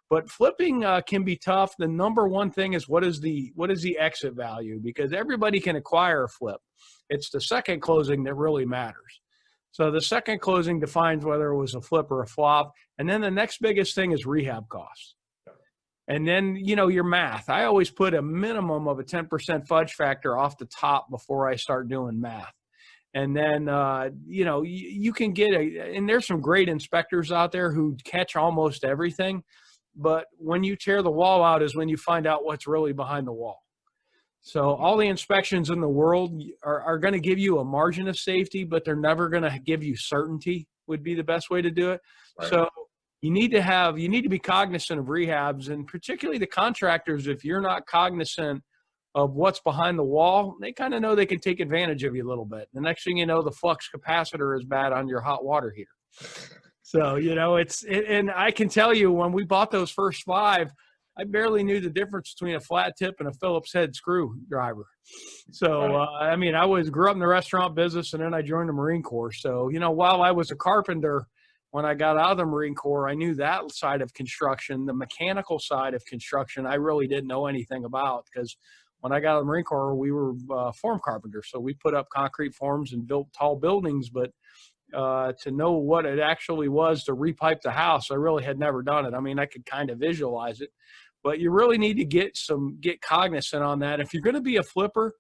But flipping can be tough. The number one thing is what is the exit value? Because everybody can acquire a flip. It's the second closing that really matters. So the second closing defines whether it was a flip or a flop. And then the next biggest thing is rehab costs. And then, your math. I always put a minimum of a 10% fudge factor off the top before I start doing math. And then, you can get and there's some great inspectors out there who catch almost everything. But when you tear the wall out is when you find out what's really behind the wall. So all the inspections in the world are going to give you a margin of safety, but they're never going to give you certainty would be the best way to do it. Right. So you need to be cognizant of rehabs, and particularly the contractors. If you're not cognizant of what's behind the wall, they kind of know they can take advantage of you a little bit. The next thing you know, the flux capacitor is bad on your hot water heater. So, and I can tell you when we bought those first 5, I barely knew the difference between a flat tip and a Phillips head screwdriver. So, I grew up in the restaurant business, and then I joined the Marine Corps. So, while I was a carpenter, when I got out of the Marine Corps, I knew that side of construction. The mechanical side of construction, I really didn't know anything about, because when I got out of the Marine Corps, we were form carpenters. So we put up concrete forms and built tall buildings, but to know what it actually was to repipe the house, I really had never done it. I could kind of visualize it, but you really need to get cognizant on that. If you're going to be a flipper,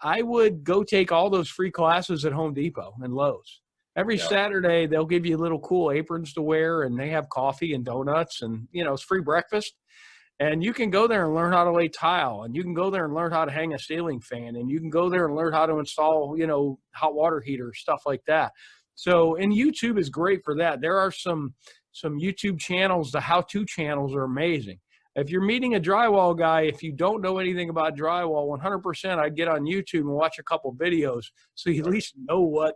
I would go take all those free classes at Home Depot and Lowe's. Every Saturday, they'll give you little cool aprons to wear, and they have coffee and donuts, and, it's free breakfast. And you can go there and learn how to lay tile, and you can go there and learn how to hang a ceiling fan, and you can go there and learn how to install, hot water heaters, stuff like that. So, and YouTube is great for that. There are some YouTube channels. The how-to channels are amazing. If you're meeting a drywall guy, if you don't know anything about drywall, 100% I'd get on YouTube and watch a couple videos so you at least know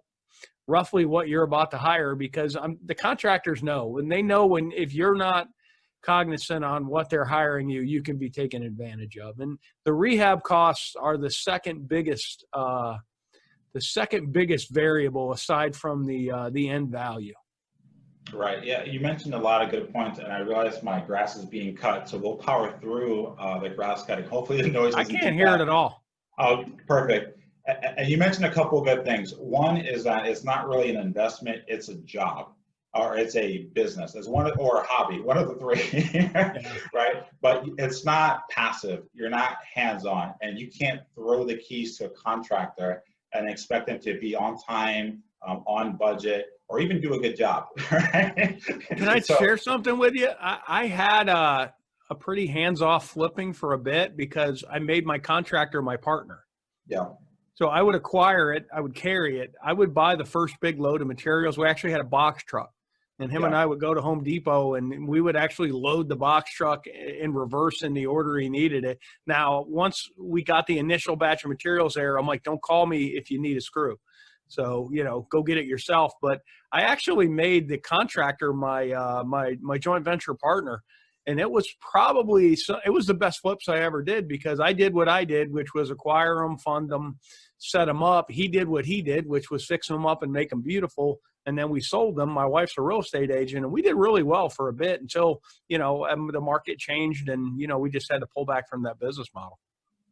roughly what you're about to hire, because the contractors know, and they know if you're not cognizant on what they're hiring you can be taken advantage of. And the rehab costs are the second biggest variable aside from the end value. Right. Yeah. You mentioned a lot of good points, and I realize my grass is being cut, so we'll power through the grass cutting. Hopefully the noise isn't I can't hear it at all. Oh, perfect. And you mentioned a couple of good things. One is that it's not really an investment, it's a job, or it's a business. It's or a hobby, one of the three, right? But it's not passive. You're not hands-on, and you can't throw the keys to a contractor and expect them to be on time, on budget, or even do a good job. Right? Can I share something with you? I had a pretty hands-off flipping for a bit because I made my contractor my partner. Yeah. So I would acquire it, I would carry it, I would buy the first big load of materials. We actually had a box truck, and him and I would go to Home Depot, and we would actually load the box truck in reverse in the order he needed it. Now, once we got the initial batch of materials there, I'm like, don't call me if you need a screw. So, go get it yourself. But I actually made the contractor my joint venture partner. And it was the best flips I ever did, because I did what I did, which was acquire them, fund them, set them up. He did what he did, which was fix them up and make them beautiful. And then we sold them. My wife's a real estate agent, and we did really well for a bit until, the market changed, and, we just had to pull back from that business model.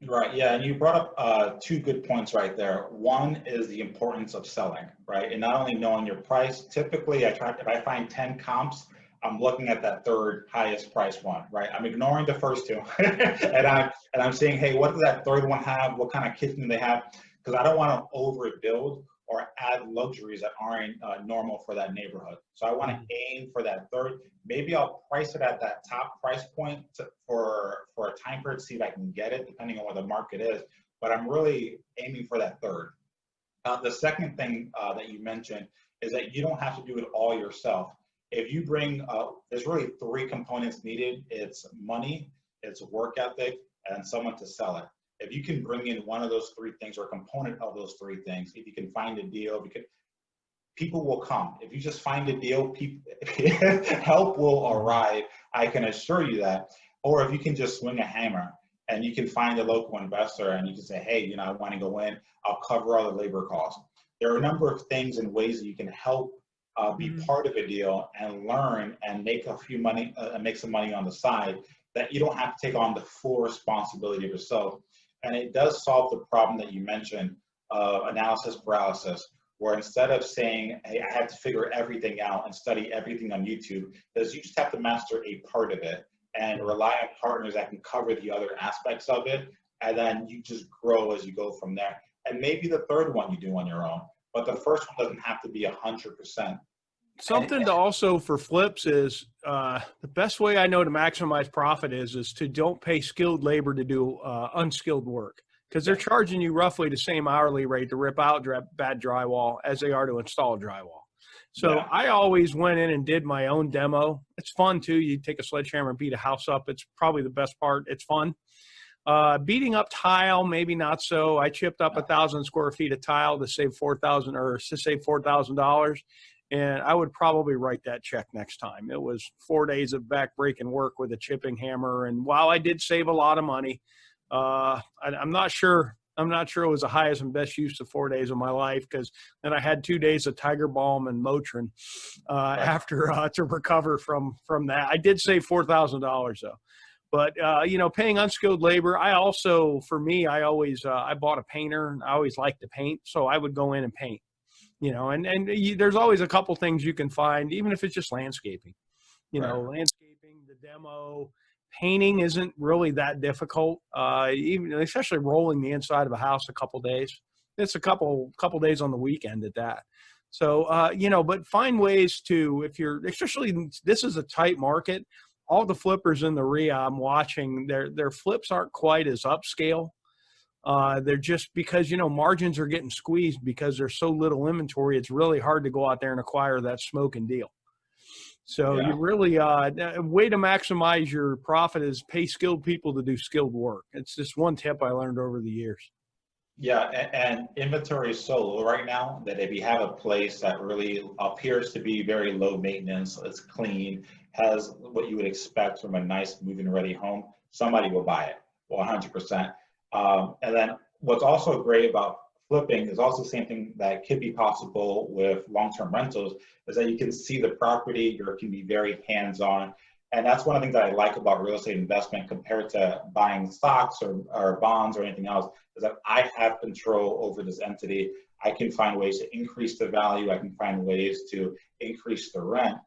Right. Yeah. And you brought up 2 good points right there. One is the importance of selling, right? And not only knowing your price. Typically, if I find 10 comps, I'm looking at that third highest price one, right? I'm ignoring the first 2, and I'm saying, hey, what does that third one have? What kind of kitchen do they have? Because I don't want to overbuild or add luxuries that aren't normal for that neighborhood. So I want to aim for that third. Maybe I'll price it at that top price point for a time period to see if I can get it, depending on what the market is. But I'm really aiming for that third. The second thing that you mentioned is that you don't have to do it all yourself. If you bring, there's really 3 components needed. It's money, it's work ethic, and someone to sell it. If you can bring in one of those 3 things, or a component of those 3 things, if you can find a deal, people will come. If you just find a deal, help will arrive. I can assure you that. Or if you can just swing a hammer and you can find a local investor and you can say, hey, I want to go in, I'll cover all the labor costs. There are a number of things and ways that you can help be part of a deal and learn and make make some money on the side, that you don't have to take on the full responsibility of yourself. And it does solve the problem that you mentioned of analysis paralysis, where instead of saying, hey, I have to figure everything out and study everything on YouTube, is you just have to master a part of it and rely on partners that can cover the other aspects of it. And then you just grow as you go from there. And maybe the third one you do on your own, but the first one doesn't have to be 100%. Something to also for flips is the best way I know to maximize profit is to don't pay skilled labor to do unskilled work, because they're charging you roughly the same hourly rate to rip out bad drywall as they are to install drywall. So I always went in and did my own demo. It's fun too. You take a sledgehammer and beat a house up. It's probably the best part. It's fun. Beating up tile, maybe not so. I chipped up 1,000 square feet of tile to save $4,000, and I would probably write that check next time. It was 4 days of back-breaking work with a chipping hammer, and while I did save a lot of money, I'm not sure it was the highest and best use of 4 days of my life, because then I had 2 days of Tiger Balm and Motrin after to recover from that. I did save $4,000 though. But, paying unskilled labor, I always, I bought a painter, and I always liked to paint. So I would go in and paint, there's always a couple things you can find, even if it's just landscaping, landscaping, the demo, painting isn't really that difficult. Especially rolling the inside of a house a couple days. It's a couple days on the weekend at that. So, but find ways to, especially this is a tight market. All the flippers in the REIA I'm watching, their flips aren't quite as upscale. They're just because, margins are getting squeezed because there's so little inventory. It's really hard to go out there and acquire that smoke and deal. So you really, a way to maximize your profit is pay skilled people to do skilled work. It's just one tip I learned over the years. Yeah, and inventory is so low right now that if you have a place that really appears to be very low maintenance, it's clean, has what you would expect from a nice move-in ready home, somebody will buy it 100%. And then what's also great about flipping is also the same thing that could be possible with long-term rentals, is that you can see the property, you can be very hands-on. And that's one of the things that I like about real estate investment compared to buying stocks or bonds or anything else, is that I have control over this entity. I can find ways to increase the value. I can find ways to increase the rent.